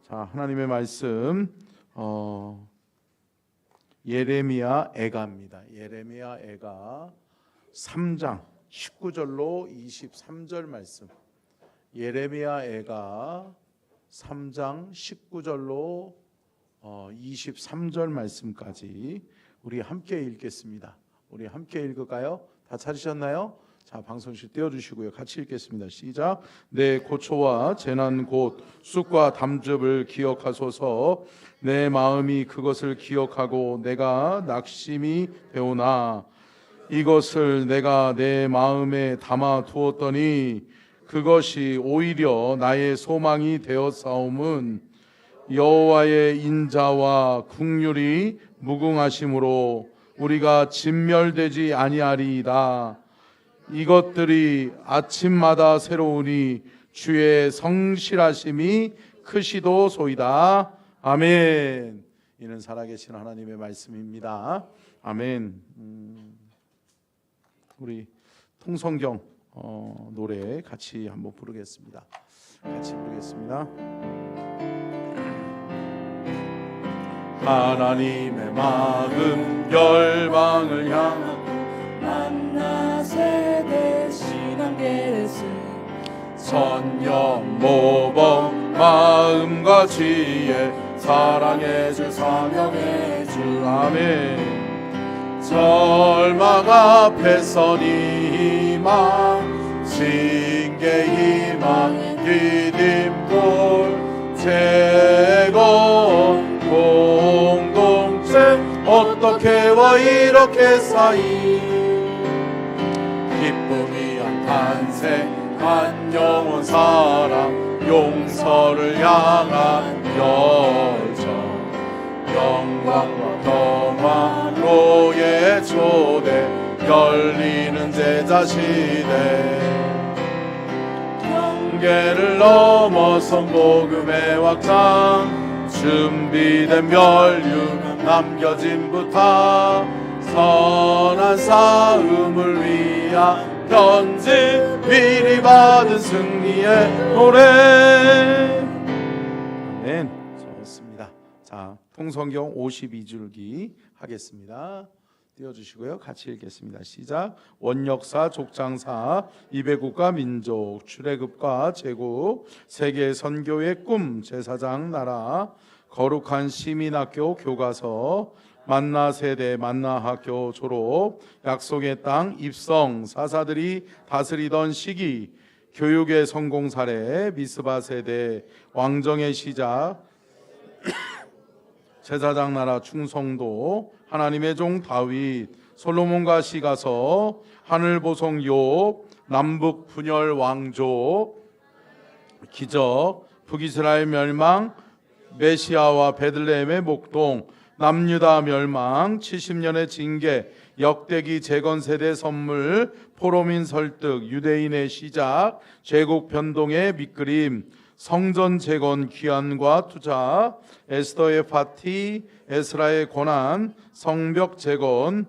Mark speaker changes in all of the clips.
Speaker 1: 자, 하나님의 말씀 예레미야 애가입니다. 예레미야 애가 3장 19절로 23절 말씀. 예레미야 애가 3장 19절로 23절 말씀까지 우리 함께 읽겠습니다. 우리 함께 읽을까요? 다 찾으셨나요? 자, 방송실 띄워주시고요. 같이 읽겠습니다. 시작. 내 고초와 재난 곧 쑥과 담즙을 기억하소서. 내 마음이 그것을 기억하고 내가 낙심이 되오나 이것을 내가 내 마음에 담아 두었더니 그것이 오히려 나의 소망이 되었사옴은 여호와의 인자와 긍휼이 무궁하심으로 우리가 진멸되지 아니하리이다. 이것들이 아침마다 새로우니 주의 성실하심이 크시도소이다. 아멘. 이는 살아계신 하나님의 말씀입니다. 아멘. 우리 통성경 노래 같이 한번 부르겠습니다. 같이 부르겠습니다. 하나님의 마음 열방을 향하고
Speaker 2: 만나 세대 신앙계수
Speaker 1: 선영 모범 마음과 지혜 사랑의 주 사명의 주 아멘. 절망 앞에 선 희망 징계 희망 디딤돌 재건 공동체 어떻게와 이렇게 사이 기쁨이 한 탄생 한 영원 사랑 용서를 향한 열정 영광과 평화로의 초대 열리는 제자 시대 경계를 넘어선 복음의 확장 준비된 멸류관 남겨진 부탁 선한 싸움을 위한 편지 미리 받은 승리의 노래. 아멘. 좋습니다. 자, 통성경 52줄기 하겠습니다. 띄워주시고요. 같이 읽겠습니다. 시작. 원역사 족장사 이배국과 민족 출애굽과 제국 세계 선교의 꿈 제사장 나라 거룩한 시민학교 교과서 만나 세대 만나 학교 졸업 약속의 땅 입성 사사들이 다스리던 시기 교육의 성공 사례 미스바 세대 왕정의 시작 제사장 나라 충성도 하나님의 종 다윗 솔로몬과 시가서 하늘 보성 욥 남북 분열 왕조 기적 북이스라엘 멸망 메시아와 베들레헴의 목동 남유다 멸망 70년의 징계 역대기 재건 세대 선물 포로민 설득 유대인의 시작 제국 변동의 밑그림 성전 재건 귀환과 투자 에스더의 파티 에스라의 고난 성벽 재건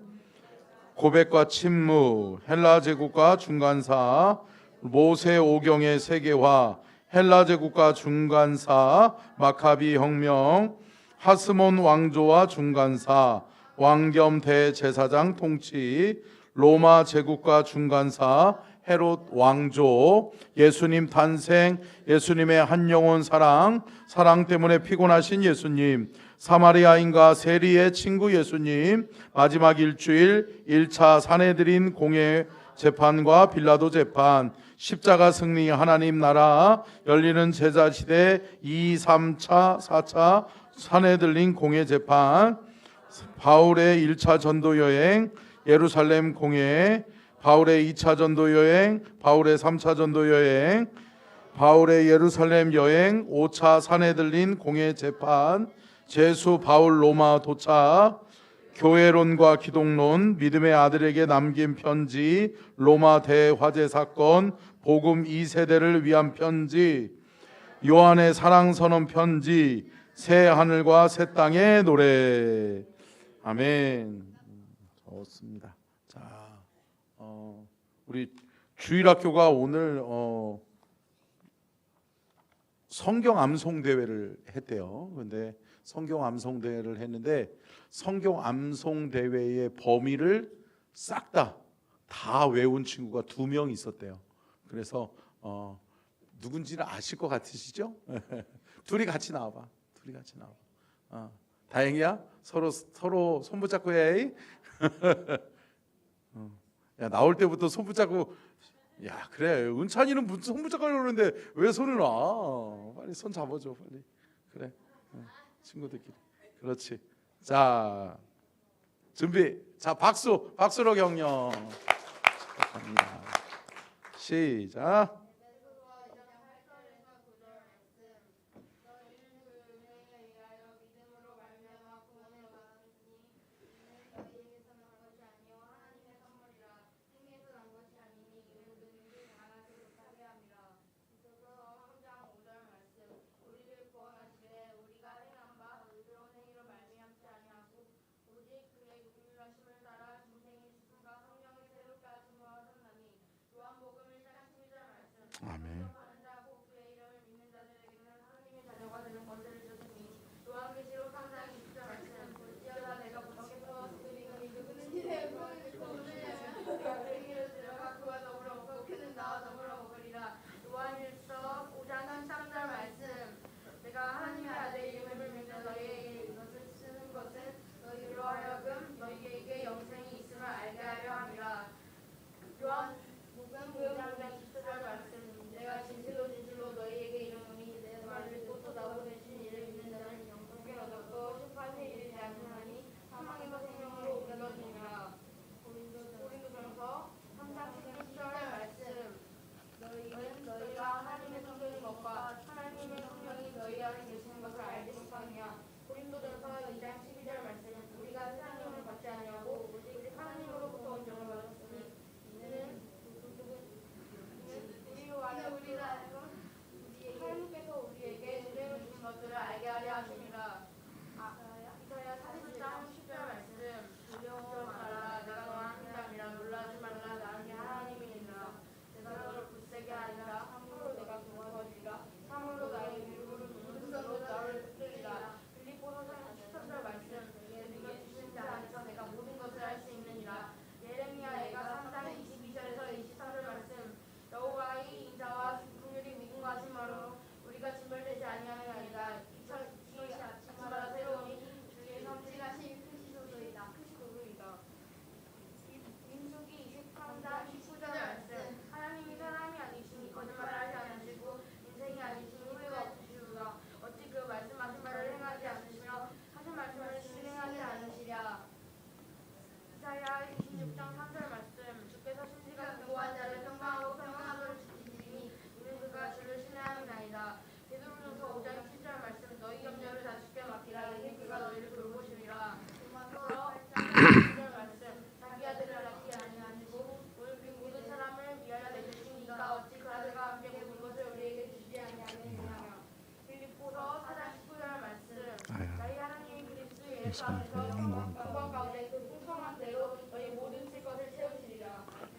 Speaker 1: 고백과 침묵 헬라 제국과 중간사 모세 오경의 세계화 헬라 제국과 중간사 마카비 혁명 하스몬 왕조와 중간사 왕겸 대제사장 통치 로마 제국과 중간사 헤롯 왕조 예수님 탄생 예수님의 한 영혼 사랑 사랑 때문에 피곤하신 예수님 사마리아인과 세리의 친구 예수님 마지막 일주일 1차 산헤드린 공회 재판과 빌라도 재판 십자가 승리 하나님 나라 열리는 제자시대 2, 3차 4차 산헤드린 공회 재판 바울의 1차 전도 여행 예루살렘 공회 바울의 2차 전도 여행 바울의 3차 전도 여행 바울의 예루살렘 여행 5차 산헤드린 공회 재판 제수 바울 로마 도착 교회론과 기독론 믿음의 아들에게 남긴 편지 로마 대화재 사건 복음 2세대를 위한 편지 요한의 사랑선언 편지 새 하늘과 새 땅의 노래 아멘. 좋습니다. 자, 우리 주일학교가 오늘 성경 암송 대회를 했대요. 근데 성경 암송 대회를 했는데 성경 암송 대회의 범위를 싹 다 외운 친구가 2명 있었대요. 그래서 누군지는 아실 것 같으시죠? 둘이 같이 나와봐. 둘이 같이 나와봐. 다행이야. 서로 손 붙잡고 해. 야, 나올 때부터 손 붙잡고. 야, 그래. 은찬이는 무슨 손 붙잡고 그러는데 왜 손을 놔? 빨리 손 잡아줘, 빨리. 그래. 친구들끼리. 그렇지. 자, 준비. 자, 박수로 격려. 축하합니다. 시작. 아멘.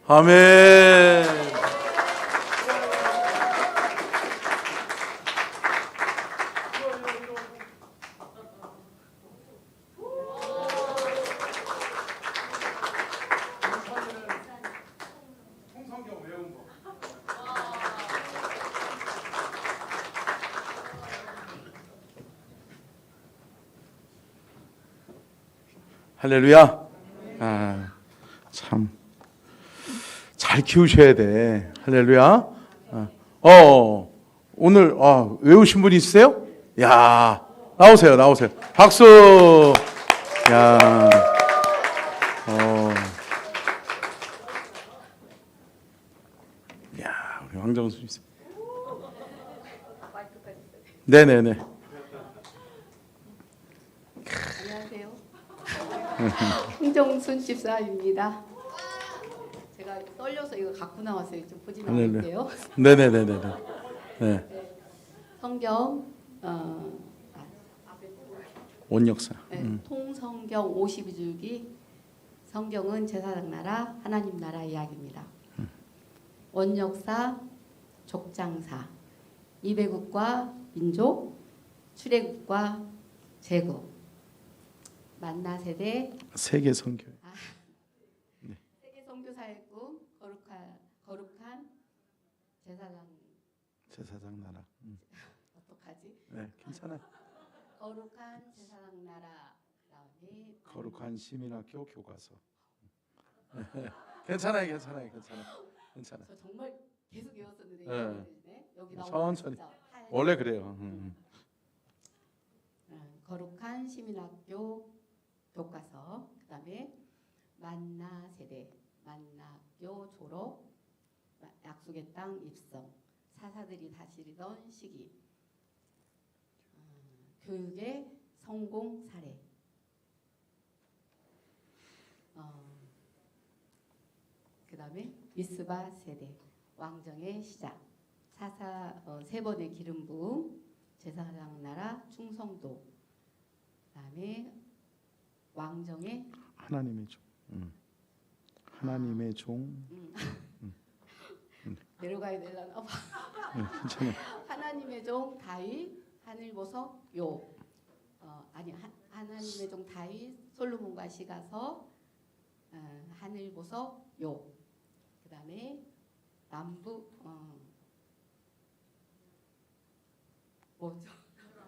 Speaker 1: 아멘. 통성경 외운 거. 할렐루야. 참 잘 키우셔야 돼. 할렐루야. 오늘 외우신 분 있으세요? 야, 나오세요. 박수. 야, 야, 우리 황정수 씨. 네네네.
Speaker 3: 안녕하세요. 황정순 집사입니다. 제가 떨려서 이거 갖고 나왔어요. 좀 보지 않을게요.
Speaker 1: 네네네네. 네.
Speaker 3: 성경
Speaker 1: 원역사.
Speaker 3: 통성경 52줄기. 성경은 제사장 나라 하나님 나라 이야기입니다. 원역사 족장사 이배국과 민족, 출애굽과 제국, 만나 세대,
Speaker 1: 세계 선교.
Speaker 3: 세계 선교사의 꿈, 거룩한
Speaker 1: 제사장 나라.
Speaker 3: 어떡하지?
Speaker 1: 네, 괜찮아요.
Speaker 3: 거룩한 제사장 나라. 그다음에
Speaker 1: 거룩한 시민학교 교과서. 괜찮아요.
Speaker 3: 저 정말 계속 외웠었는데
Speaker 1: 네.
Speaker 3: 네. 여기 나오는
Speaker 1: 천천히.
Speaker 3: 진짜
Speaker 1: 원래 그래요.
Speaker 3: 거룩한 시민학교 교과서. 그다음에 만나 세대, 만나교 졸업, 약속의 땅 입성, 사사들이 다스리던 시기, 교육의 성공 사례. 그다음에 미스바 세대, 왕정의 시작, 세 번의 기름 부음, 제사장 나라 충성도. 그다음에 왕정의
Speaker 1: 하나님의 종. 하나님의 종.
Speaker 3: 내려가야 되려나 봐.
Speaker 1: 괜찮아요.
Speaker 3: 하나님의 종 다윗, 하늘보석 욥. 하나님의 종 다윗, 솔로몬과 시가서, 하늘보석 욥. 그다음에 남북 뭐죠?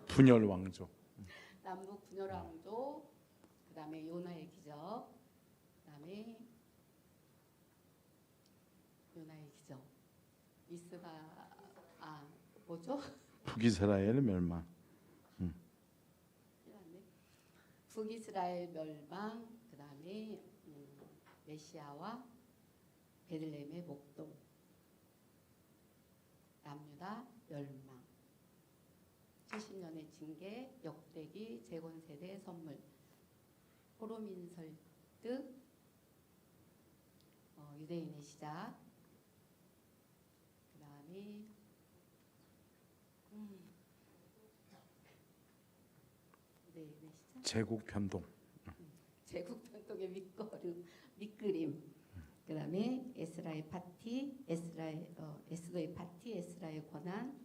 Speaker 1: 분열 왕조.
Speaker 3: 남북 분열 왕조. 그다음에 요나의 기적. 그다음에 요나의 기적. 미스바 뭐죠?
Speaker 1: 북이스라엘 멸망.
Speaker 3: 북이스라엘 멸망. 그다음에 메시아와 베들레헴의 목동. 남유다 멸망. 70년의 징계, 역대기, 재건세대 선물, 호로민 설득, 유대인의 시작. 그다음에 유대인의 시작.
Speaker 1: 제국 변동.
Speaker 3: 제국 변동의 밑그림. 그다음에 에스라의 파티, 에스더의 파티, 에스라의 권한,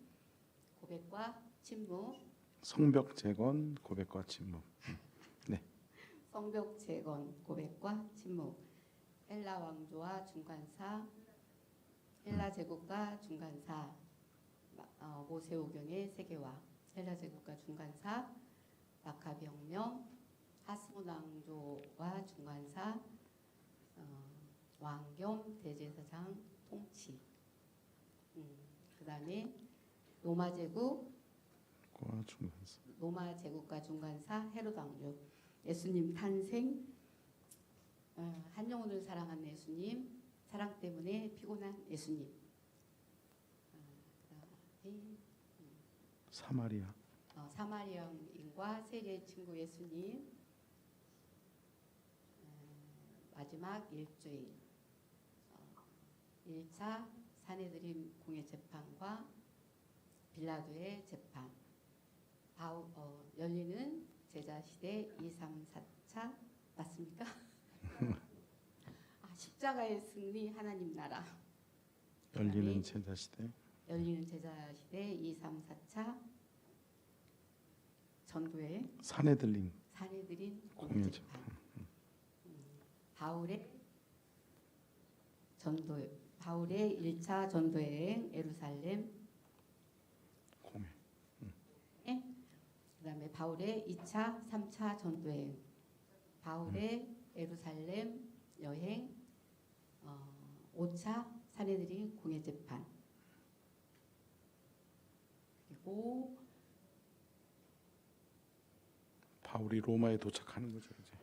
Speaker 3: 고백과 침묵,
Speaker 1: 성벽 재건, 고백과 침묵.
Speaker 3: 성벽 재건, 고백과 침묵, 헬라 왕조와 중간사, 헬라 제국과 중간사, 모세오경의 세계화, 헬라 제국과 중간사, 마카비 혁명, 하스몬 왕조와 중간사, 왕겸 대제사장 통치. 그다음에 로마 제국과 중간사, 헤롯 왕조, 예수님 탄생, 한 영혼을 사랑한 예수님, 사랑 때문에 피곤한 예수님. 그다음에
Speaker 1: 사마리아.
Speaker 3: 사마리아인과 세리의 친구 예수님. 마지막 일주일. 1차 사내들인 공의 재판과 빌라도의 재판. 열리는 제자시대 2, 3, 4차 맞습니까? 십자가의 승리, 하나님 나라.
Speaker 1: 열리는 제자시대.
Speaker 3: 열리는 제자시대 2, 3, 4차 전도회.
Speaker 1: 사내들린
Speaker 3: 공의 재판. 바울의 1차 전도여행 예루살렘.
Speaker 1: 공회.
Speaker 3: 그다음에 바울의 2차, 3차 전도여행. 바울의 예루살렘 여행. 5차 사내들인 공회 재판. 그리고
Speaker 1: 바울이 로마에 도착하는 거죠 이제.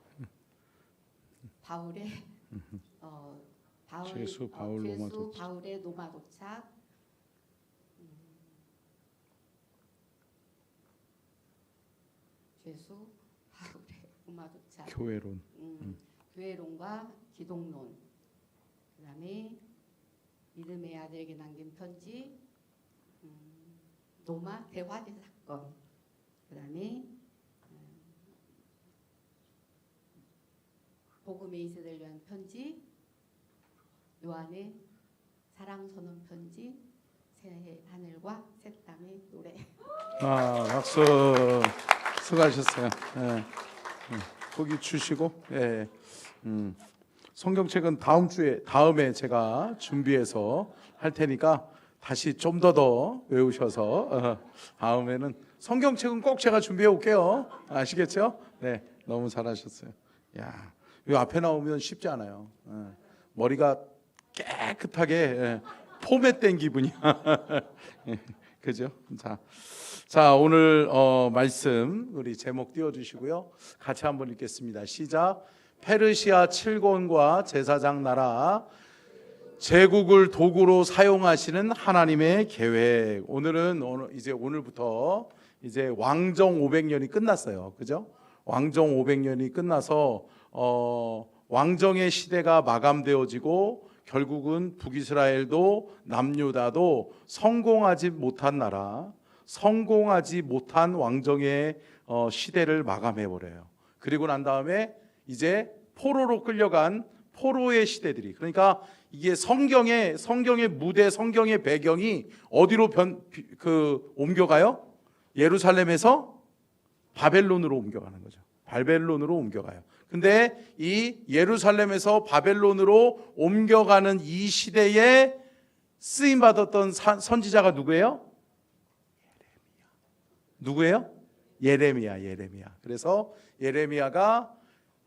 Speaker 1: 죄수 바울 로마 도착.
Speaker 3: 바울의 로마 도착. 죄수 바울의 로마 도착.
Speaker 1: 교회론.
Speaker 3: 교회론과 기독론. 그다음에 믿음의 아들에게 남긴 편지. 로마 대화제 사건. 그다음에 복음의 2세대를 위한 편지, 요한의 사랑 선언 편지, 새 하늘과 새 땅의 노래.
Speaker 1: 박수. 수고하셨어요. 예. 거기 주시고, 예. 성경책은 다음에 제가 준비해서 할 테니까 다시 좀 더 외우셔서 다음에는 성경책은 꼭 제가 준비해 올게요. 아시겠죠? 네, 너무 잘하셨어요. 야, 이 앞에 나오면 쉽지 않아요. 머리가 깨끗하게 포맷된 기분이야. 그죠? 자, 오늘 말씀 우리 제목 띄워주시고요. 같이 한번 읽겠습니다. 시작. 페르시아 7권과 제사장 나라 제국을 도구로 사용하시는 하나님의 계획. 오늘부터 이제 왕정 500년이 끝났어요. 그죠? 왕정 500년이 끝나서 왕정의 시대가 마감되어지고 결국은 북이스라엘도 남유다도 성공하지 못한 나라, 성공하지 못한 왕정의 시대를 마감해 버려요. 그리고 난 다음에 이제 포로로 끌려간 포로의 시대들이, 그러니까 이게 성경의 무대, 성경의 배경이 어디로 옮겨가요? 예루살렘에서 바벨론으로 옮겨가는 거죠. 바벨론으로 옮겨가요. 근데 이 예루살렘에서 바벨론으로 옮겨가는 이 시대에 쓰임 받았던 선지자가 누구예요? 누구예요? 예레미야. 그래서 예레미야가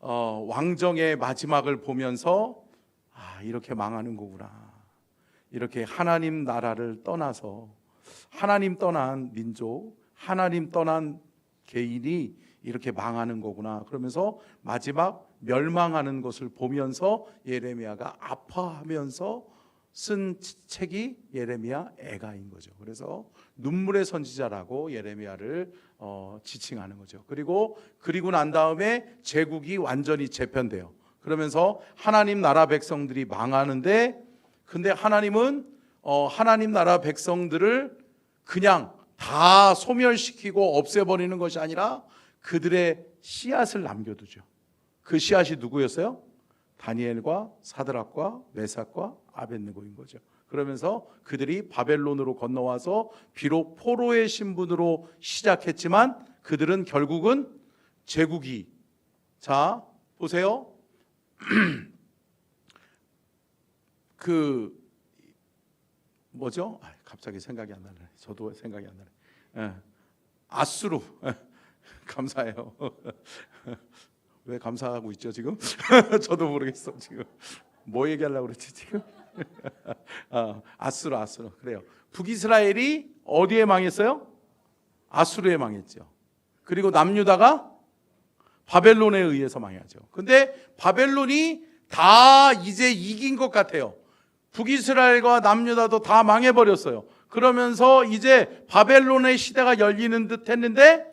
Speaker 1: 왕정의 마지막을 보면서 이렇게 망하는 거구나. 이렇게 하나님 나라를 떠나서 하나님 떠난 민족, 하나님 떠난 개인이 이렇게 망하는 거구나. 그러면서 마지막 멸망하는 것을 보면서 예레미야가 아파하면서 쓴 책이 예레미야 애가인 거죠. 그래서 눈물의 선지자라고 예레미야를 지칭하는 거죠. 그리고 난 다음에 제국이 완전히 재편돼요. 그러면서 하나님 나라 백성들이 망하는데, 근데 하나님은 하나님 나라 백성들을 그냥 다 소멸시키고 없애버리는 것이 아니라 그들의 씨앗을 남겨두죠. 그 씨앗이 누구였어요? 다니엘과 사드락과 메삭과 아벳느고인 거죠. 그러면서 그들이 바벨론으로 건너와서 비록 포로의 신분으로 시작했지만 그들은 결국은 제국이, 자 보세요. 뭐죠? 갑자기 생각이 안 나네. 저도 생각이 안 나네. 아수르. 감사해요. 왜 감사하고 있죠 지금? 저도 모르겠어 지금. 뭐 얘기하려고 그랬지 지금? 아수르. 그래요. 북이스라엘이 어디에 망했어요? 아수르에 망했죠. 그리고 남유다가 바벨론에 의해서 망하죠. 근데 바벨론이 다 이제 이긴 것 같아요. 북이스라엘과 남유다도 다 망해버렸어요. 그러면서 이제 바벨론의 시대가 열리는 듯 했는데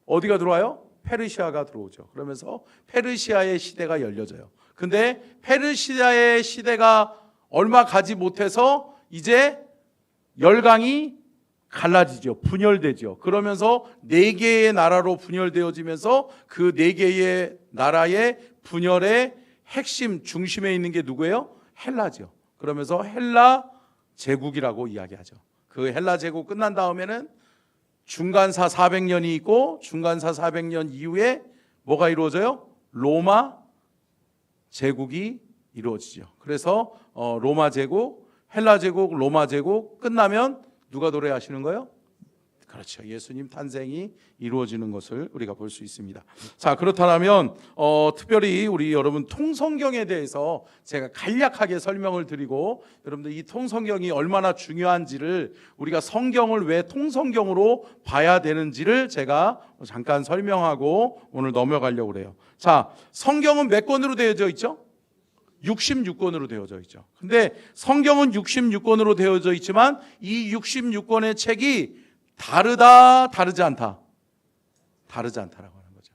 Speaker 1: 어디가 들어와요? 페르시아가 들어오죠. 그러면서 페르시아의 시대가 열려져요. 근데 페르시아의 시대가 얼마 가지 못해서 이제 열강이 갈라지죠. 분열되죠. 그러면서 4개의 나라로 분열되어지면서 그 4개의 나라의 분열의 핵심, 중심에 있는 게 누구예요? 헬라죠. 그러면서 헬라 제국이라고 이야기하죠. 그 헬라 제국 끝난 다음에는 중간사 400년이 있고 중간사 400년 이후에 뭐가 이루어져요? 로마 제국이 이루어지죠. 그래서 로마 제국, 헬라 제국, 로마 제국 끝나면 누가 노래하시는 거예요? 그렇죠. 예수님 탄생이 이루어지는 것을 우리가 볼 수 있습니다. 자, 그렇다면 특별히 우리 여러분 통성경에 대해서 제가 간략하게 설명을 드리고 여러분들 이 통성경이 얼마나 중요한지를 우리가 성경을 왜 통성경으로 봐야 되는지를 제가 잠깐 설명하고 오늘 넘어가려고 그래요. 자, 성경은 몇 권으로 되어져 있죠? 66권으로 되어져 있죠. 근데 성경은 66권으로 되어져 있지만 이 66권의 책이 다르지 않다. 다르지 않다라고 하는 거죠.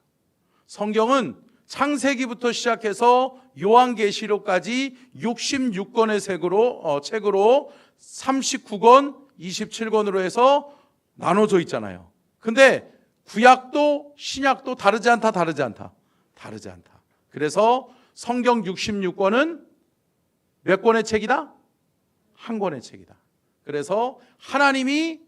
Speaker 1: 성경은 창세기부터 시작해서 요한계시록까지 66권의 책으로 39권, 27권으로 해서 나눠져 있잖아요. 근데 구약도 신약도 다르지 않다. 그래서 성경 66권은 몇 권의 책이다? 한 권의 책이다. 그래서 하나님이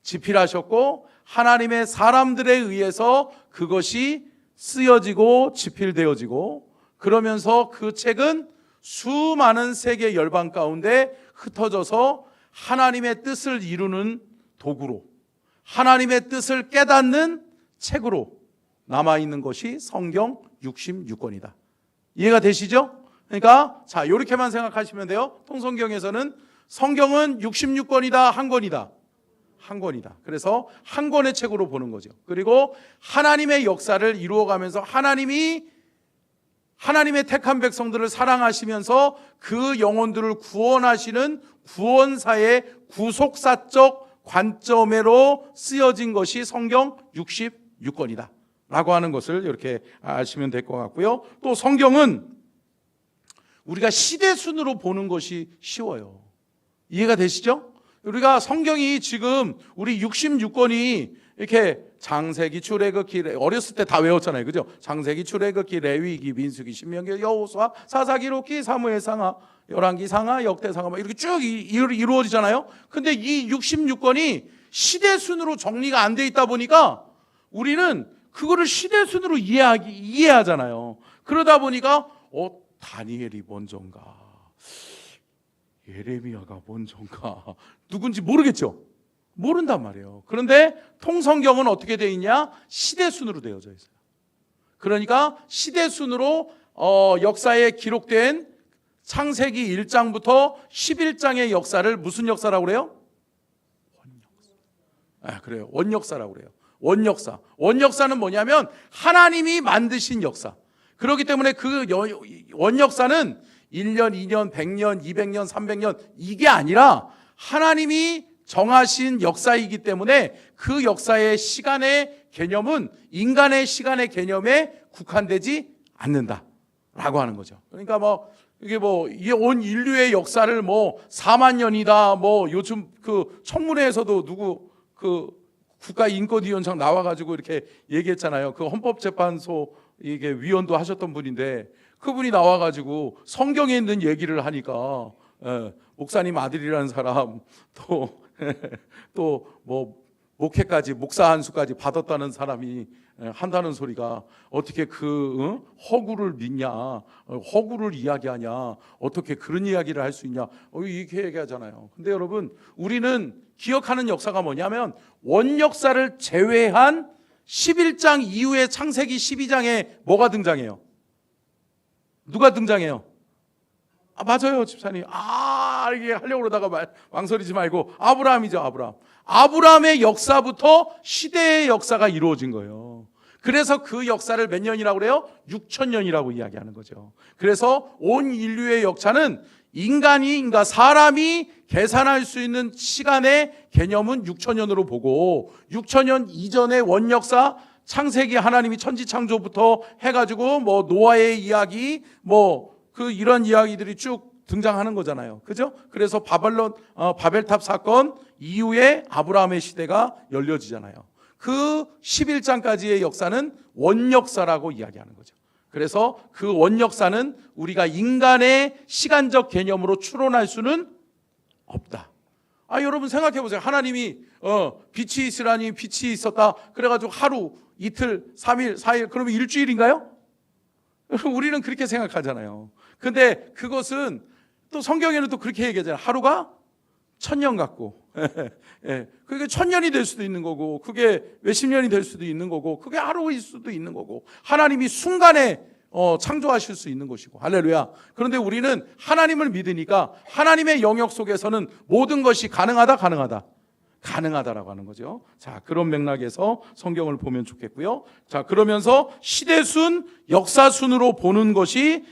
Speaker 1: 집필하셨고 하나님의 사람들에 의해서 그것이 쓰여지고 집필되어지고, 그러면서 그 책은 수많은 세계 열방 가운데 흩어져서 하나님의 뜻을 이루는 도구로, 하나님의 뜻을 깨닫는 책으로 남아있는 것이 성경 66권이다. 이해가 되시죠? 그러니까 자, 이렇게만 생각하시면 돼요. 통성경에서는 성경은 66권이다, 한 권이다? 한 권이다. 그래서 한 권의 책으로 보는 거죠. 그리고 하나님의 역사를 이루어가면서 하나님의 택한 백성들을 사랑하시면서 그 영혼들을 구원하시는 구원사의 구속사적 관점으로 쓰여진 것이 성경 66권이다 라고 하는 것을 이렇게 아시면 될 것 같고요. 또 성경은 우리가 시대순으로 보는 것이 쉬워요. 이해가 되시죠? 우리가 성경이 지금 우리 66권이 이렇게 장세기, 출애굽기, 어렸을 때 다 외웠잖아요. 그죠? 장세기, 출애굽기, 레위기, 민수기, 신명기, 여호수아, 사사기, 록기, 사무엘 상하, 열왕기 상하, 역대 상하 이렇게 쭉 이루어지잖아요. 근데 이 66권이 시대순으로 정리가 안 돼 있다 보니까 우리는 그거를 시대순으로 이해하잖아요. 그러다 보니까 다니엘이 먼저인가, 예레미야가 먼저인가, 누군지 모르겠죠. 모른단 말이에요. 그런데 통성경은 어떻게 되어 있냐? 시대순으로 되어져 있어요. 그러니까 시대순으로 역사에 기록된 창세기 1장부터 11장의 역사를 무슨 역사라고 그래요? 원역사. 그래요. 원역사라고 그래요. 원역사. 원역사는 뭐냐면 하나님이 만드신 역사. 그렇기 때문에 그 원역사는 1년, 2년, 100년, 200년, 300년 이게 아니라 하나님이 정하신 역사이기 때문에 그 역사의 시간의 개념은 인간의 시간의 개념에 국한되지 않는다라고 하는 거죠. 그러니까 이게 온 인류의 역사를 4만 년이다. 요즘 그 청문회에서도 누구 국가인권위원장 나와가지고 이렇게 얘기했잖아요. 그 헌법재판소 이게 위원도 하셨던 분인데 그분이 나와가지고 성경에 있는 얘기를 하니까 목사님 아들이라는 사람 또 목회까지 목사 한수까지 받았다는 사람이 한다는 소리가 어떻게 허구를 믿냐, 허구를 이야기하냐, 어떻게 그런 이야기를 할 수 있냐, 이렇게 얘기하잖아요. 근데 여러분, 우리는 기억하는 역사가 뭐냐면 원역사를 제외한 11장 이후에 창세기 12장에 뭐가 등장해요? 누가 등장해요? 맞아요, 집사님. 이게 하려고 그러다가 망설이지 말고 아브라함이죠, 아브라함. 아브라함의 역사부터 시대의 역사가 이루어진 거예요. 그래서 그 역사를 몇 년이라고 그래요? 6,000년이라고 이야기하는 거죠. 그래서 온 인류의 역사는 그러니까 사람이 계산할 수 있는 시간의 개념은 6,000년으로 보고 6,000년 이전의 원역사, 창세기 하나님이 천지창조부터 해가지고 노아의 이야기, 이런 이야기들이 쭉 등장하는 거잖아요. 그죠? 그래서 바벨탑 사건 이후에 아브라함의 시대가 열려지잖아요. 그 11장까지의 역사는 원역사라고 이야기하는 거죠. 그래서 그 원역사는 우리가 인간의 시간적 개념으로 추론할 수는 없다. 여러분 생각해 보세요. 하나님이 빛이 있으라니 빛이 있었다. 그래가지고 하루, 이틀, 3일, 4일, 그러면 일주일인가요? 우리는 그렇게 생각하잖아요. 근데 그것은 또 성경에는 또 그렇게 얘기하잖아요. 하루가 1,000년 같고, 그게 1,000년이 될 수도 있는 거고, 그게 몇십 년이 될 수도 있는 거고, 그게 하루일 수도 있는 거고, 하나님이 순간에 창조하실 수 있는 것이고, 할렐루야. 그런데 우리는 하나님을 믿으니까 하나님의 영역 속에서는 모든 것이 가능하다라고 하는 거죠. 자, 그런 맥락에서 성경을 보면 좋겠고요. 자, 그러면서 시대순, 역사순으로 보는 것이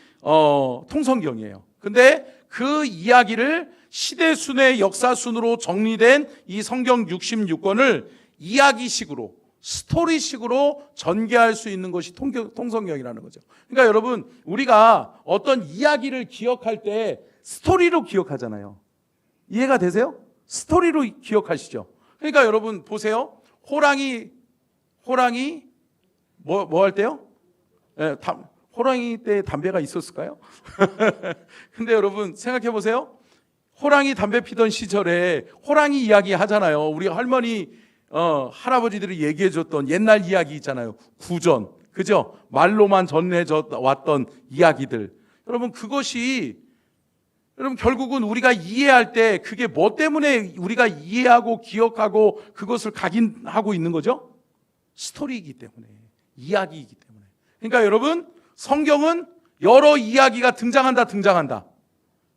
Speaker 1: 통성경이에요. 근데 그 이야기를 시대순의 역사순으로 정리된 이 성경 66권을 이야기식으로, 스토리식으로 전개할 수 있는 것이 통성경이라는 거죠. 그러니까 여러분, 우리가 어떤 이야기를 기억할 때 스토리로 기억하잖아요. 이해가 되세요? 스토리로 기억하시죠. 그러니까 여러분 보세요. 호랑이 뭐 할 때요? 호랑이 때 담배가 있었을까요? 근데 여러분 생각해 보세요. 호랑이 담배 피던 시절에 호랑이 이야기 하잖아요. 우리 할머니 할아버지들이 얘기해 줬던 옛날 이야기 있잖아요. 구전, 그죠? 말로만 전해져 왔던 이야기들. 여러분 그것이 여러분 결국은 우리가 이해할 때 그게 뭐 때문에 우리가 이해하고 기억하고 그것을 각인하고 있는 거죠? 스토리이기 때문에, 이야기이기 때문에. 그러니까 여러분 성경은 여러 이야기가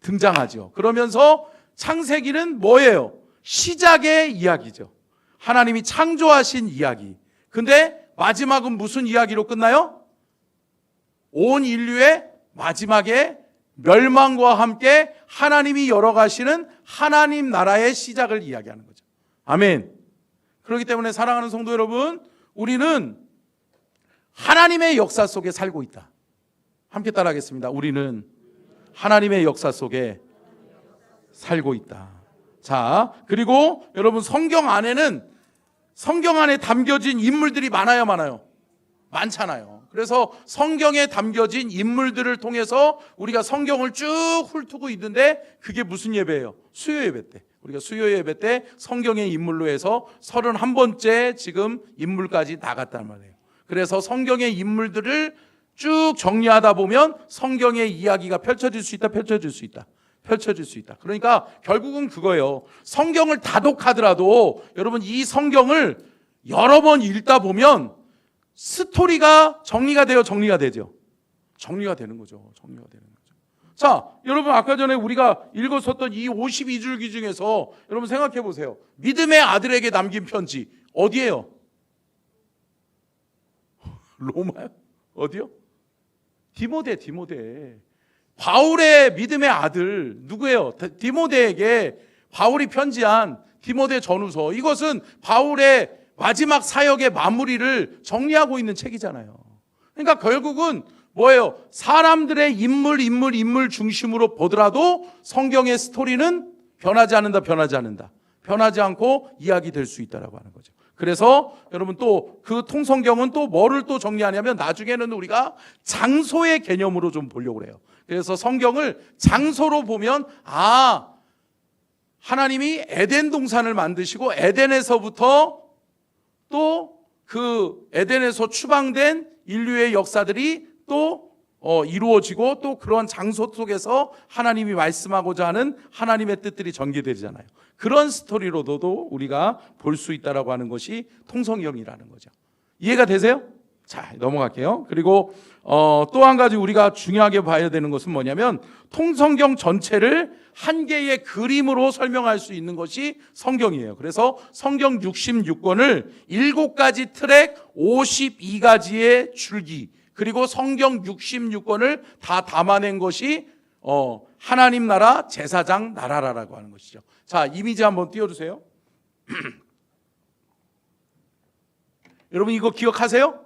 Speaker 1: 등장하죠. 그러면서 창세기는 뭐예요? 시작의 이야기죠. 하나님이 창조하신 이야기. 근데 마지막은 무슨 이야기로 끝나요? 온 인류의 마지막에 멸망과 함께 하나님이 열어가시는 하나님 나라의 시작을 이야기하는 거죠. 아멘. 그렇기 때문에 사랑하는 성도 여러분, 우리는 하나님의 역사 속에 살고 있다. 함께 따라하겠습니다. 우리는 하나님의 역사 속에 살고 있다. 자, 그리고 여러분 성경 안에 담겨진 인물들이 많아요? 많잖아요. 그래서 성경에 담겨진 인물들을 통해서 우리가 성경을 쭉 훑고 있는데 그게 무슨 예배예요? 수요 예배 때. 우리가 수요 예배 때 성경의 인물로 해서 31번째 지금 인물까지 나갔단 말이에요. 그래서 성경의 인물들을 쭉 정리하다 보면 성경의 이야기가 펼쳐질 수 있다. 그러니까 결국은 그거예요. 성경을 다독하더라도 여러분 이 성경을 여러 번 읽다 보면 스토리가 정리가 되죠. 정리가 되는 거죠. 자, 여러분 아까 전에 우리가 읽었었던 이 52줄기 중에서 여러분 생각해 보세요. 믿음의 아들에게 남긴 편지 어디예요? 로마요? 어디요? 디모데. 바울의 믿음의 아들 누구예요? 디모데에게 바울이 편지한 디모데 전후서. 이것은 바울의 마지막 사역의 마무리를 정리하고 있는 책이잖아요. 그러니까 결국은 뭐예요? 사람들의 인물 중심으로 보더라도 성경의 스토리는 변하지 않고 이야기될 수 있다라고 하는 거죠. 그래서 여러분 또 그 통성경은 또 뭐를 또 정리하냐면 나중에는 우리가 장소의 개념으로 좀 보려고 그래요. 그래서 성경을 장소로 보면 하나님이 에덴 동산을 만드시고 에덴에서부터 또 그 에덴에서 추방된 인류의 역사들이 또 이루어지고 또 그런 장소 속에서 하나님이 말씀하고자 하는 하나님의 뜻들이 전개되잖아요. 그런 스토리로도 우리가 볼 수 있다라고 하는 것이 통성경이라는 거죠. 이해가 되세요? 자, 넘어갈게요. 그리고 또 한 가지 우리가 중요하게 봐야 되는 것은 뭐냐면 통성경 전체를 한 개의 그림으로 설명할 수 있는 것이 성경이에요. 그래서 성경 66권을 7가지 트랙 52가지의 줄기 그리고 성경 66권을 다 담아낸 것이 하나님 나라 제사장 나라라고 하는 것이죠. 자, 이미지 한번 띄워주세요. 여러분 이거 기억하세요?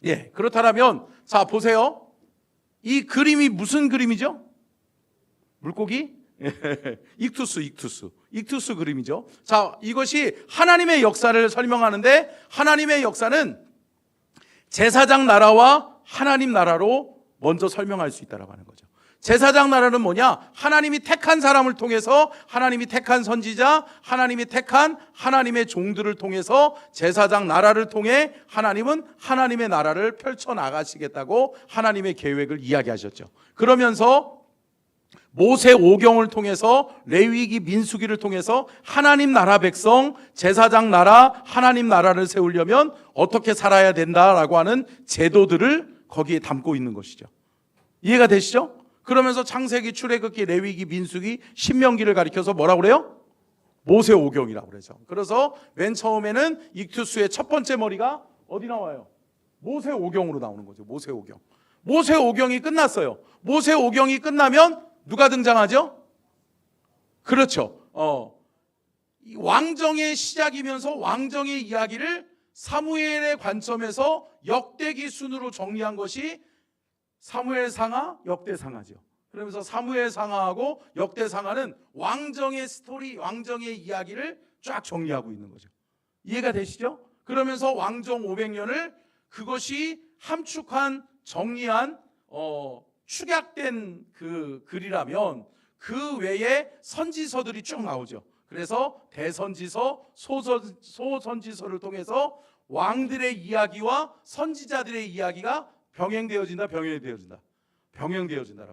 Speaker 1: 예, 그렇다면 자 보세요. 이 그림이 무슨 그림이죠? 물고기? 익투스 그림이죠. 자, 이것이 하나님의 역사를 설명하는데 하나님의 역사는 제사장 나라와 하나님 나라로 먼저 설명할 수 있다고 하는 거죠. 제사장 나라는 뭐냐? 하나님이 택한 사람을 통해서 하나님이 택한 선지자, 하나님이 택한 하나님의 종들을 통해서 제사장 나라를 통해 하나님은 하나님의 나라를 펼쳐나가시겠다고 하나님의 계획을 이야기하셨죠. 그러면서 모세 오경을 통해서 레위기 민수기를 통해서 하나님 나라 백성, 제사장 나라, 하나님 나라를 세우려면 어떻게 살아야 된다라고 하는 제도들을 거기에 담고 있는 것이죠. 이해가 되시죠? 그러면서 창세기, 출애굽기, 레위기, 민수기, 신명기를 가리켜서 뭐라고 그래요? 모세 오경이라고 그러죠. 그래서 맨 처음에는 익투스의 첫 번째 머리가 어디 나와요? 모세 오경으로 나오는 거죠. 모세 오경. 모세 오경이 끝났어요. 모세 오경이 끝나면 누가 등장하죠? 그렇죠. 왕정의 시작이면서 왕정의 이야기를 사무엘의 관점에서 역대기 순으로 정리한 것이 사무엘상하, 역대상하죠. 그러면서 사무엘상하하고 역대상하는 왕정의 스토리, 왕정의 이야기를 쫙 정리하고 있는 거죠. 이해가 되시죠? 그러면서 왕정 500년을 그것이 함축한 정리한 축약된 그 글이라면 그 외에 선지서들이 쭉 나오죠. 그래서 대선지서, 소선지서를 통해서 왕들의 이야기와 선지자들의 이야기가 병행되어진다라고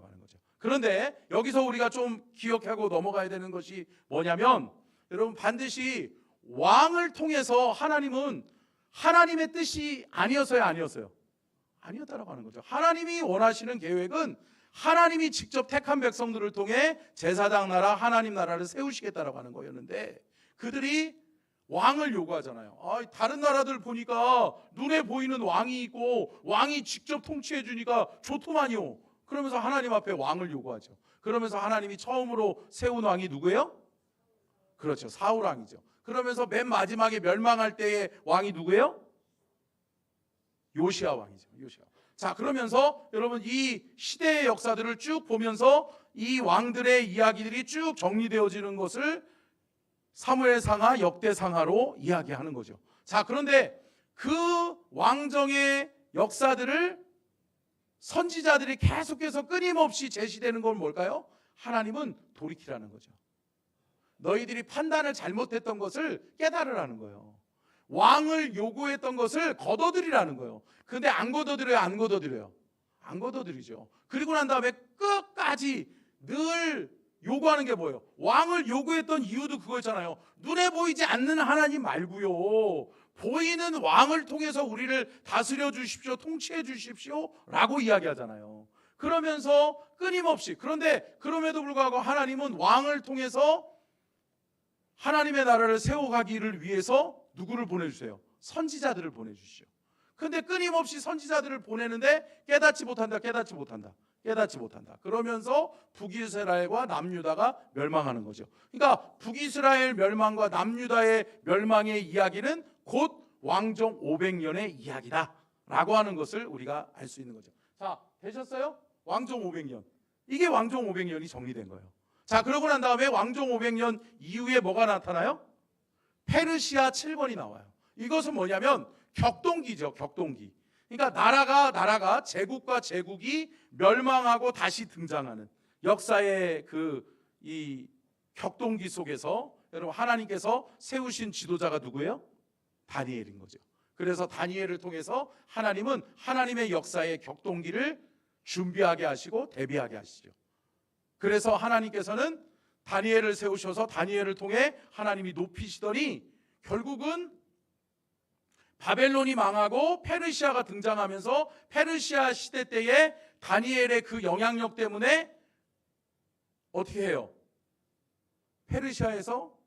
Speaker 1: 하는 거죠. 그런데 여기서 우리가 좀 기억하고 넘어가야 되는 것이 뭐냐면, 여러분 반드시 왕을 통해서 하나님은 하나님의 뜻이 아니었어요, 아니었다라고 하는 거죠. 하나님이 원하시는 계획은 하나님이 직접 택한 백성들을 통해 제사장 나라, 하나님 나라를 세우시겠다라고 하는 거였는데, 그들이 왕을 요구하잖아요. 다른 나라들 보니까 눈에 보이는 왕이 있고 왕이 직접 통치해 주니까 좋더만요. 그러면서 하나님 앞에 왕을 요구하죠. 그러면서 하나님이 처음으로 세운 왕이 누구예요? 그렇죠, 사울 왕이죠. 그러면서 맨 마지막에 멸망할 때의 왕이 누구예요? 요시야 왕이죠. 요시야. 자, 그러면서 여러분 이 시대의 역사들을 쭉 보면서 이 왕들의 이야기들이 쭉 정리되어지는 것을 사무엘상하, 역대상하로 이야기하는 거죠. 자, 그런데 그 왕정의 역사들을 선지자들이 계속해서 끊임없이 제시되는 건 뭘까요? 하나님은 돌이키라는 거죠. 너희들이 판단을 잘못했던 것을 깨달으라는 거예요. 왕을 요구했던 것을 걷어들이라는 거예요. 근데 안 걷어들여요, 안 걷어들여요? 안 걷어들이죠. 그리고 난 다음에 끝까지 늘 요구하는 게 뭐예요? 왕을 요구했던 이유도 그거였잖아요. 눈에 보이지 않는 하나님 말고요, 보이는 왕을 통해서 우리를 다스려 주십시오, 통치해 주십시오 라고 이야기하잖아요. 그러면서 끊임없이, 그런데 그럼에도 불구하고 하나님은 왕을 통해서 하나님의 나라를 세워가기를 위해서 누구를 보내주세요? 선지자들을 보내주시죠. 그런데 끊임없이 선지자들을 보내는데 깨닫지 못한다. 그러면서 북이스라엘과 남유다가 멸망하는 거죠. 그러니까 북이스라엘 멸망과 남유다의 멸망의 이야기는 곧 왕정 500년의 이야기다라고 하는 것을 우리가 알 수 있는 거죠. 자, 되셨어요? 왕정 500년. 이게 왕정 500년이 정리된 거예요. 자, 그러고 난 다음에 왕정 500년 이후에 뭐가 나타나요? 페르시아 7권이 나와요. 이것은 뭐냐면 격동기죠, 격동기. 그러니까 나라가 제국과 제국이 멸망하고 다시 등장하는 역사의 이 격동기 속에서 여러분 하나님께서 세우신 지도자가 누구예요? 다니엘인 거죠. 그래서 다니엘을 통해서 하나님은 하나님의 역사의 격동기를 준비하게 하시고 대비하게 하시죠. 그래서 하나님께서는 다니엘을 세우셔서 다니엘을 통해 하나님이 높이시더니 결국은 바벨론이 망하고 페르시아가 등장하면서 페르시아 시대 때에 다니엘의 그 영향력 때문에 어떻게 해요? 페르시아에서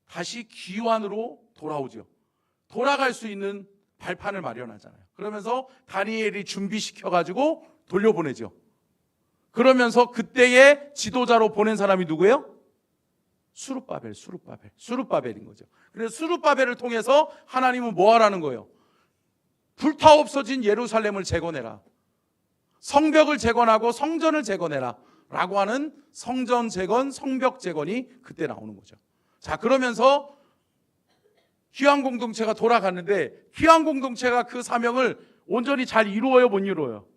Speaker 1: 다시 기환으로 돌아오죠. 돌아갈 수 있는 발판을 마련하잖아요. 그러면서 다니엘이 준비시켜가지고 돌려보내죠. 그러면서 그때의 지도자로 보낸 사람이 누구예요? 수룹바벨인 거죠. 그래서 수룹바벨을 통해서 하나님은 뭐 하라는 거예요? 불타 없어진 예루살렘을 재건해라. 성벽을 재건하고 성전을 재건해라 라고 하는 성전 재건, 성벽 재건이 그때 나오는 거죠. 자, 그러면서 귀환 공동체가 돌아갔는데 귀환 공동체가 그 사명을 온전히 잘 이루어요, 못 이루어요?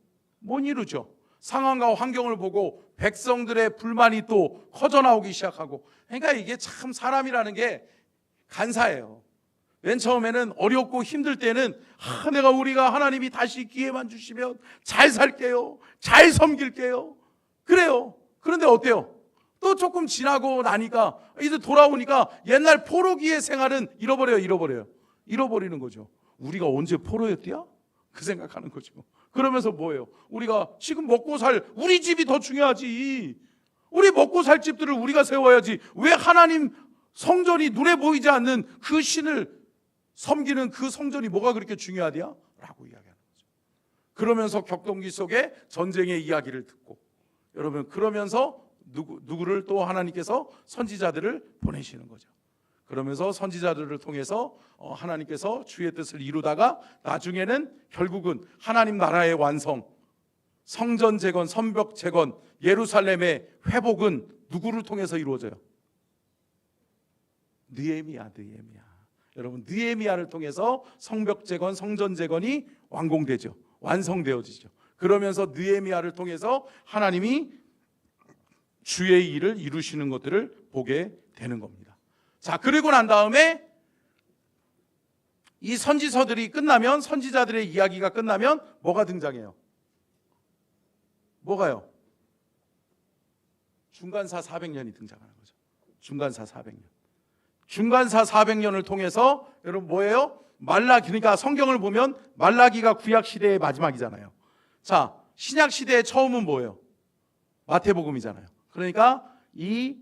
Speaker 1: 못 이루죠. 상황과 환경을 보고 백성들의 불만이 또 커져나오기 시작하고, 그러니까 이게 참 사람이라는 게 간사해요. 맨 처음에는 어렵고 힘들 때는 우리가 하나님이 다시 기회만 주시면 잘 살게요, 잘 섬길게요, 그래요. 그런데 어때요? 또 조금 지나고 나니까 이제 돌아오니까 옛날 포로기의 생활은 잃어버리는 거죠. 우리가 언제 포로였대야? 그 생각하는 거죠. 그러면서 뭐예요? 우리가 지금 먹고 살 우리 집이 더 중요하지. 우리 먹고 살 집들을 우리가 세워야지. 왜 하나님 성전이 눈에 보이지 않는 그 신을 섬기는 그 성전이 뭐가 그렇게 중요하대야? 라고 이야기하는 거죠. 그러면서 격동기 속에 전쟁의 이야기를 듣고, 여러분 그러면서 누구를 또 하나님께서 선지자들을 보내시는 거죠. 그러면서 선지자들을 통해서 하나님께서 주의 뜻을 이루다가 나중에는 결국은 하나님 나라의 완성, 성전 재건, 성벽 재건, 예루살렘의 회복은 누구를 통해서 이루어져요? 느헤미야. 여러분 느헤미야를 통해서 성벽 재건, 성전 재건이 완공되죠. 완성되어지죠. 그러면서 느헤미야를 통해서 하나님이 주의 일을 이루시는 것들을 보게 되는 겁니다. 자, 그리고 난 다음에 이 선지서들이 끝나면, 선지자들의 이야기가 끝나면 뭐가 등장해요? 뭐가요? 중간사 400년이 등장하는 거죠. 중간사 400년. 중간사 400년을 통해서 여러분 뭐예요? 말라기. 그러니까 성경을 보면 말라기가 구약 시대의 마지막이잖아요. 자, 신약 시대의 처음은 뭐예요? 마태복음이잖아요. 그러니까 이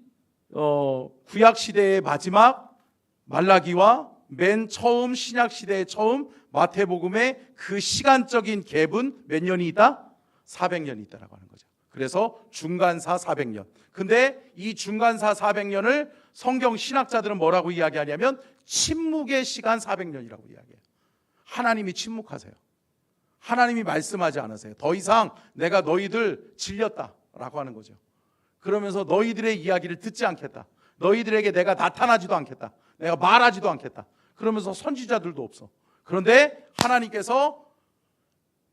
Speaker 1: 구약 시대의 마지막 말라기와 맨 처음 신약 시대의 처음 마태복음의 그 시간적인 갭은 몇 년이 있다? 400년이 있다라고 하는 거죠. 그래서 중간사 400년. 근데 이 중간사 400년을 성경 신학자들은 뭐라고 이야기하냐면 침묵의 시간 400년이라고 이야기해요. 하나님이 침묵하세요. 하나님이 말씀하지 않으세요. 더 이상 내가 너희들 질렸다라고 하는 거죠. 그러면서 너희들의 이야기를 듣지 않겠다. 너희들에게 내가 나타나지도 않겠다. 내가 말하지도 않겠다. 그러면서 선지자들도 없어. 그런데 하나님께서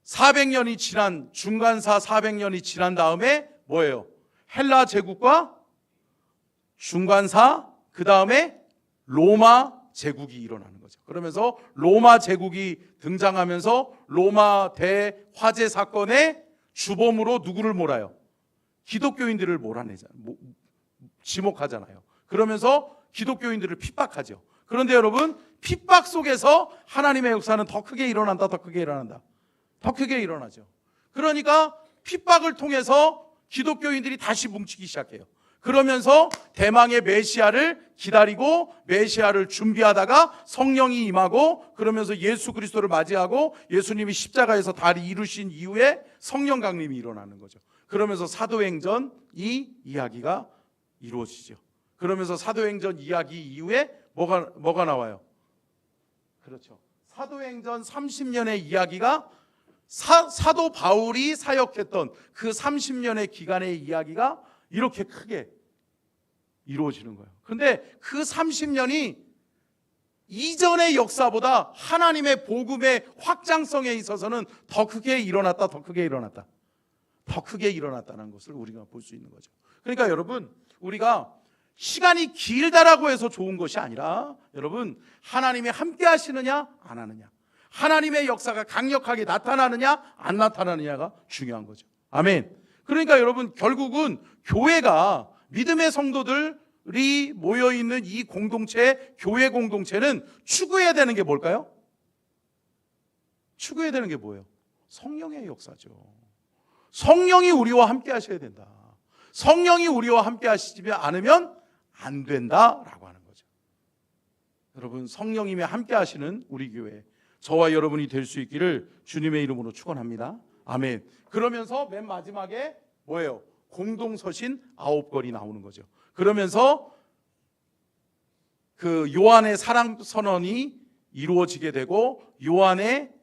Speaker 1: 400년이 지난, 중간사 400년이 지난 다음에 뭐예요? 헬라 제국과 중간사, 그 다음에 로마 제국이 일어나는 거죠. 그러면서 로마 제국이 등장하면서 로마 대화재 사건의 주범으로 누구를 몰아요? 기독교인들을 지목하잖아요. 그러면서 기독교인들을 핍박하죠. 그런데 여러분, 핍박 속에서 하나님의 역사는 더 크게 일어난다, 더 크게 일어난다. 더 크게 일어나죠. 그러니까 핍박을 통해서 기독교인들이 다시 뭉치기 시작해요. 그러면서 대망의 메시아를 기다리고 메시아를 준비하다가 성령이 임하고, 그러면서 예수 그리스도를 맞이하고 예수님이 십자가에서 다리 이루신 이후에 성령 강림이 일어나는 거죠. 그러면서 사도행전 이 이야기가 이루어지죠. 그러면서 사도행전 이야기 이후에 뭐가 나와요? 그렇죠. 사도행전 30년의 이야기가 사도 바울이 사역했던 그 30년의 기간의 이야기가 이렇게 크게 이루어지는 거예요. 그런데 그 30년이 이전의 역사보다 하나님의 복음의 확장성에 있어서는 더 크게 일어났다, 더 크게 일어났다, 더 크게 일어났다는 것을 우리가 볼 수 있는 거죠. 그러니까 여러분, 우리가 시간이 길다라고 해서 좋은 것이 아니라, 여러분, 하나님이 함께 하시느냐 안 하느냐, 하나님의 역사가 강력하게 나타나느냐 안 나타나느냐가 중요한 거죠. 아멘. 그러니까 여러분, 결국은 교회가, 믿음의 성도들이 모여있는 이 공동체, 교회 공동체는 추구해야 되는 게 뭘까요? 추구해야 되는 게 뭐예요? 성령의 역사죠. 성령이 우리와 함께 하셔야 된다. 성령이 우리와 함께 하시지 않으면 안 된다라고 하는 거죠. 여러분, 성령님이 함께 하시는 우리 교회, 저와 여러분이 될 수 있기를 주님의 이름으로 축원합니다. 아멘. 그러면서 맨 마지막에 뭐예요? 공동서신 9권이 나오는 거죠. 그러면서 그 요한의 사랑 선언이 이루어지게 되고, 요한의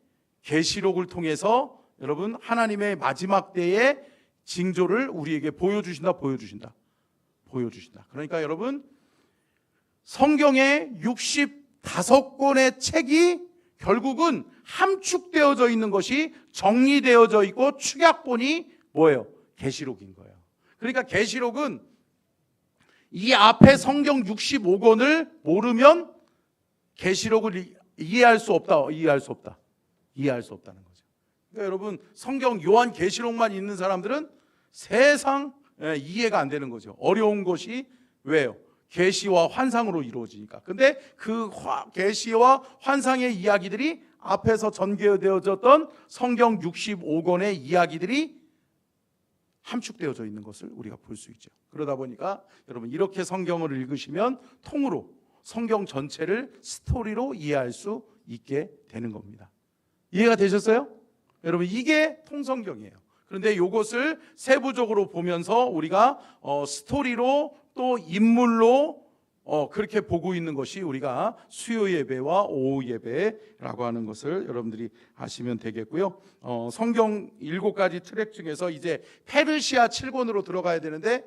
Speaker 1: 계시록을 통해서 여러분, 하나님의 마지막 때의 징조를 우리에게 보여주신다. 그러니까 여러분, 성경의 65권의 책이 결국은 함축되어져 있는 것이, 정리되어져 있고 축약본이 뭐예요? 계시록인 거예요. 그러니까 계시록은 이 앞에 성경 65권을 모르면 계시록을 이해할 수 없다는 거죠. 그러니까 여러분, 성경 요한 계시록만 있는 사람들은 세상 이해가 안 되는 거죠. 어려운 것이 왜요? 계시와 환상으로 이루어지니까. 근데 그 계시와 환상의 이야기들이 앞에서 전개되어졌던 성경 65권의 이야기들이 함축되어져 있는 것을 우리가 볼 수 있죠. 그러다 보니까 여러분, 이렇게 성경을 읽으시면 통으로 성경 전체를 스토리로 이해할 수 있게 되는 겁니다. 이해가 되셨어요? 여러분, 이게 통성경이에요. 그런데 이것을 세부적으로 보면서 우리가 스토리로 또 인물로 그렇게 보고 있는 것이 우리가 수요 예배와 오후 예배라고 하는 것을 여러분들이 아시면 되겠고요. 성경 7가지 트랙 중에서 이제 페르시아 7권으로 들어가야 되는데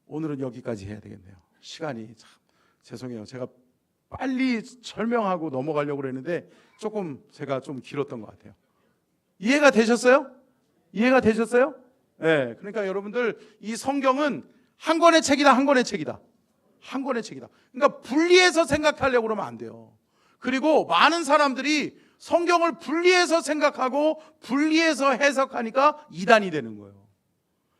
Speaker 1: 오늘은 여기까지 해야 되겠네요. 시간이 참 죄송해요. 제가 빨리 설명하고 넘어가려고 그랬는데 조금 제가 좀 길었던 것 같아요. 이해가 되셨어요? 이해가 되셨어요? 네. 그러니까 여러분들, 이 성경은 한 권의 책이다, 한 권의 책이다. 한 권의 책이다. 그러니까 분리해서 생각하려고 그러면 안 돼요. 그리고 많은 사람들이 성경을 분리해서 생각하고 분리해서 해석하니까 이단이 되는 거예요.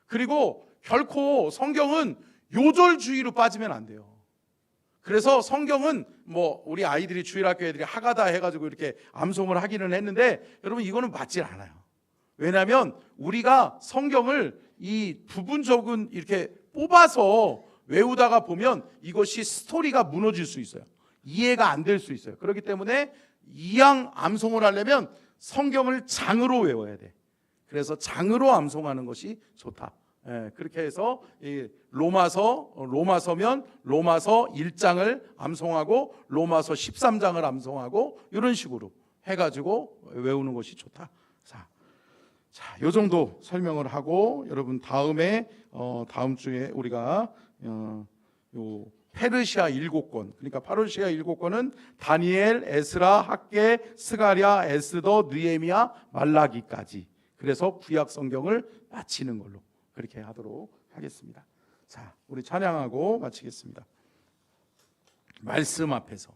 Speaker 1: 그리고 결코 성경은 요절주의로 빠지면 안 돼요. 그래서 성경은 우리 아이들이 주일학교 애들이 하가다 해가지고 이렇게 암송을 하기는 했는데, 여러분 이거는 맞질 않아요. 왜냐하면 우리가 성경을 이 부분적은 이렇게 뽑아서 외우다가 보면 이것이 스토리가 무너질 수 있어요. 이해가 안 될 수 있어요. 그렇기 때문에 이양 암송을 하려면 성경을 장으로 외워야 돼. 그래서 장으로 암송하는 것이 좋다. 그렇게 해서 로마서면 로마서 1장을 암송하고 로마서 13장을 암송하고 이런 식으로 해가지고 외우는 것이 좋다. 자, 요 정도 설명을 하고, 여러분 다음에 다음 주에 우리가 요 페르시아 7권, 그러니까 페르시아 7권은 다니엘, 에스라, 학개, 스가랴, 에스더, 느헤미야, 말라기까지. 그래서 구약 성경을 마치는 걸로 그렇게 하도록 하겠습니다. 자, 우리 찬양하고 마치겠습니다. 말씀 앞에서.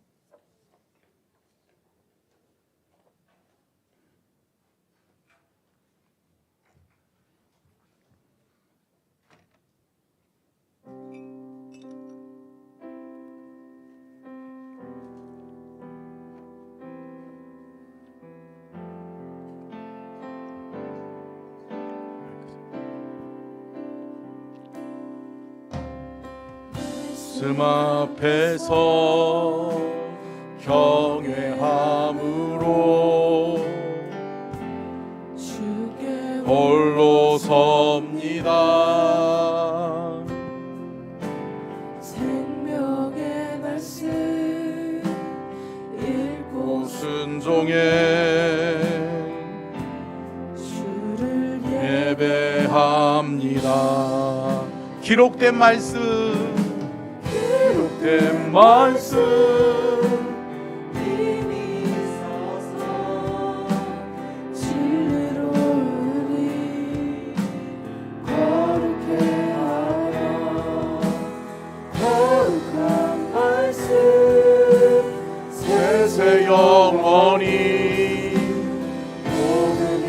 Speaker 1: 말씀 앞에서 경외함으로 홀로 섭니다.
Speaker 2: 생명의 말씀 읽고
Speaker 1: 순종해
Speaker 2: 주를
Speaker 1: 예배합니다. 기록된 말씀, 기록된 말씀,
Speaker 2: 힘이 있어서 진리로 우리 거룩해 하여 거룩한 말씀
Speaker 1: 세세 영원히 복음이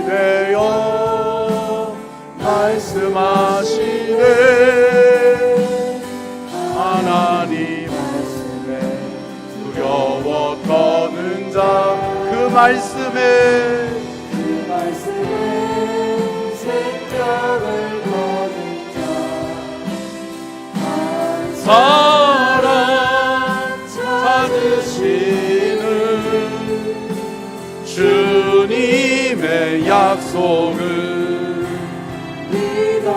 Speaker 1: 되어 말씀하시네. 하나님 말씀에 두려워 떠는 자, 그 말씀에
Speaker 2: 생명을 거둔 자,
Speaker 1: 사랑 찾으시는 주님의 약속을 믿어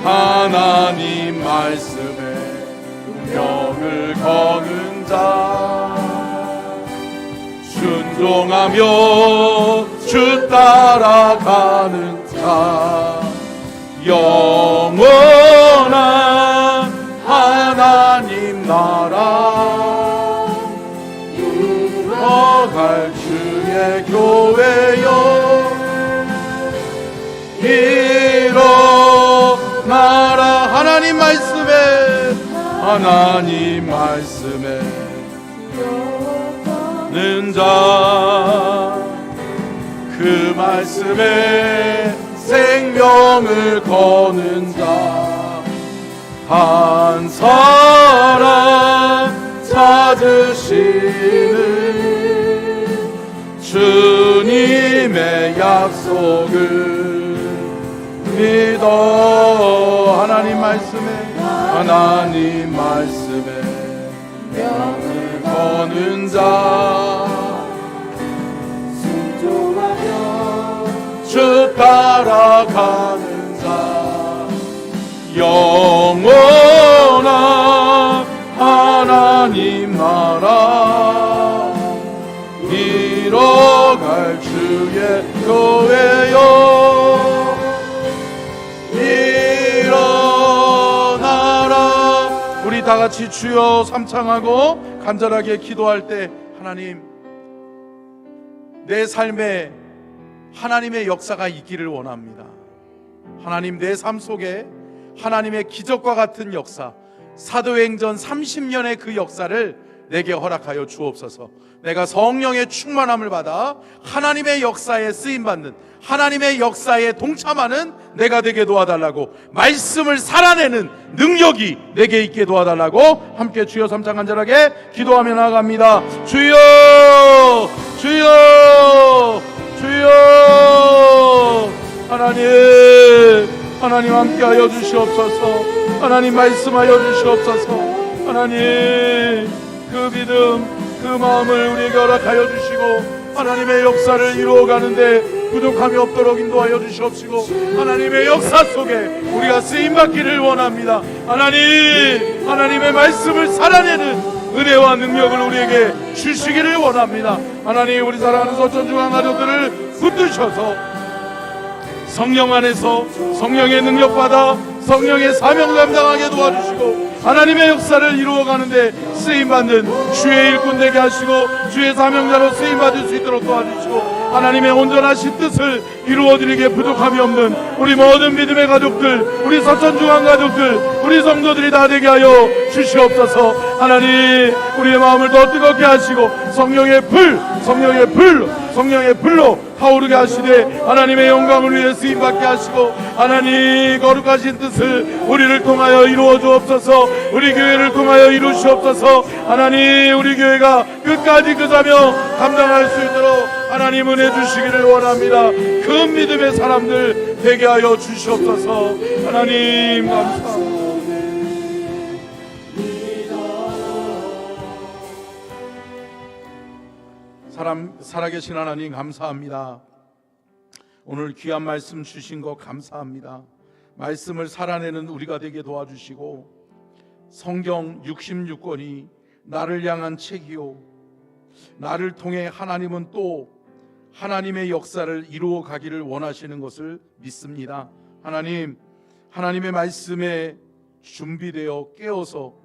Speaker 1: 하나님 말씀에 운명을 거는 자, 순종하며 주 따라가는 자, 영원한 하나님 나라 이뤄갈 주의 교회여, 일어나라. 하나님 말씀에 는 자, 그 말씀에 생명을 거는 자, 한 사람 찾으시는 주님의 약속을 믿어 하나님 말씀에 명을 거는 자, 순종하며 주 따라가는 자, 영원한 하나님 나라 이뤄갈 주의 교회여, 우리 다 같이 주여 삼창하고 간절하게 기도할 때, 하나님, 내 삶에 하나님의 역사가 있기를 원합니다. 하나님, 내 삶 속에 하나님의 기적과 같은 역사, 사도행전 30년의 그 역사를 내게 허락하여 주옵소서. 내가 성령의 충만함을 받아 하나님의 역사에 쓰임받는, 하나님의 역사에 동참하는 내가 되게 도와달라고, 말씀을 살아내는 능력이 내게 있게 도와달라고 함께 주여 3장 간절하게 기도하며 나아갑니다. 주여, 주여, 주여. 하나님 함께하여 주시옵소서. 하나님 말씀하여 주시옵소서. 하나님 그 믿음, 그 마음을 우리에게 허락하여 주시고 하나님의 역사를 이루어가는데 부족함이 없도록 인도하여 주시옵시고, 하나님의 역사 속에 우리가 쓰임받기를 원합니다. 하나님의 말씀을 살아내는 은혜와 능력을 우리에게 주시기를 원합니다. 하나님, 우리 사랑하는 서천중앙 가족들을 붙드셔서 성령 안에서 성령의 능력받아 성령의 사명 감당하게 도와주시고 하나님의 역사를 이루어가는데 쓰임받는 주의 일꾼 되게 하시고 주의 사명자로 쓰임받을 수 있도록 도와주시고, 하나님의 온전하신 뜻을 이루어드리기에 부족함이 없는 우리 모든 믿음의 가족들, 우리 서천중앙 가족들, 우리 성도들이 다 되게 하여 주시옵소서. 하나님, 우리의 마음을 더 뜨겁게 하시고 성령의 불로 타오르게 하시되 하나님의 영광을 위해 쓰임받게 하시고, 하나님 거룩하신 뜻을 우리를 통하여 이루어 주옵소서. 우리 교회를 통하여 이루시옵소서. 하나님, 우리 교회가 끝까지 그 사명 감당할 수 있도록 하나님 은혜 주시기를 원합니다. 그 믿음의 사람들 되게 하여 주시옵소서. 하나님 감사합니다. 살아계신 하나님 감사합니다. 오늘 귀한 말씀 주신 거 감사합니다. 말씀을 살아내는 우리가 되게 도와주시고, 성경 66권이 나를 향한 책이요, 나를 통해 하나님은 또 하나님의 역사를 이루어 가기를 원하시는 것을 믿습니다. 하나님, 하나님의 말씀에 준비되어 깨어서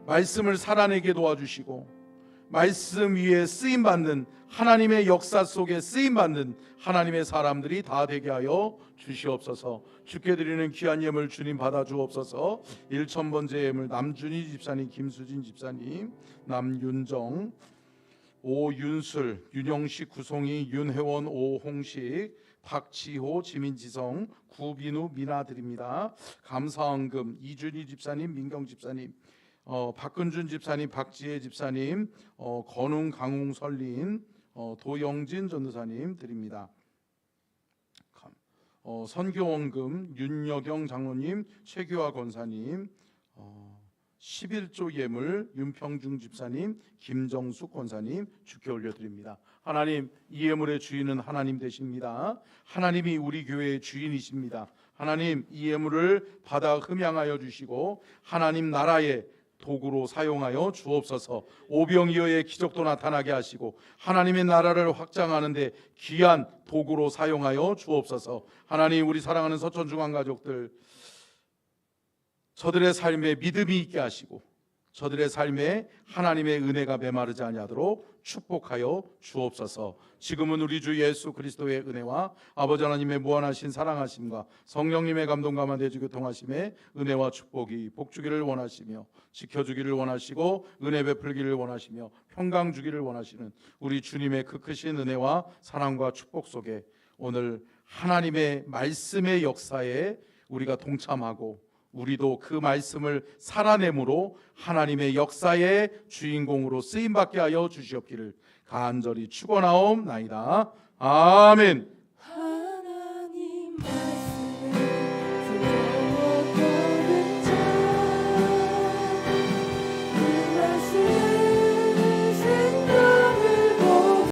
Speaker 1: 말씀을 살아내게 도와주시고, 말씀 위에 쓰임받는, 하나님의 역사 속에 쓰임받는 하나님의 사람들이 다 되게 하여 주시옵소서. 주께 드리는 귀한 예물 주님 받아 주옵소서. 1000번째 예물 남준희 집사님, 김수진 집사님, 남윤정, 오윤술, 윤영식, 구송이, 윤혜원, 오홍식, 박지호, 지민지성, 구빈우, 미나 드립니다. 감사헌금 이준희 집사님, 민경 집사님, 박근준 집사님, 박지혜 집사님, 건웅, 강웅, 설린, 도영진 전도사님 드립니다. 선교원금 윤여경 장로님, 최규화 권사님, 11조 예물 윤평중 집사님, 김정숙 권사님 주께 올려드립니다. 하나님, 이 예물의 주인은 하나님 되십니다. 하나님이 우리 교회의 주인이십니다. 하나님, 이 예물을 받아 흠양하여 주시고 하나님 나라의 도구로 사용하여 주옵소서. 오병이어의 기적도 나타나게 하시고 하나님의 나라를 확장하는데 귀한 도구로 사용하여 주옵소서. 하나님, 우리 사랑하는 서천중앙 가족들, 저들의 삶에 믿음이 있게 하시고 저들의 삶에 하나님의 은혜가 메마르지 아니하도록 축복하여 주옵소서. 지금은 우리 주 예수 그리스도의 은혜와 아버지 하나님의 무한하신 사랑하심과 성령님의 감동과 만대주 교통하심의 은혜와 축복이 복주기를 원하시며 지켜주기를 원하시고 은혜 베풀기를 원하시며 평강 주기를 원하시는 우리 주님의 그 크신 은혜와 사랑과 축복 속에 오늘 하나님의 말씀의 역사에 우리가 동참하고 우리도 그 말씀을 살아내므로 하나님의 역사의 주인공으로 쓰임받게 하여 주시옵기를 간절히 축원하옵나이다. 아멘.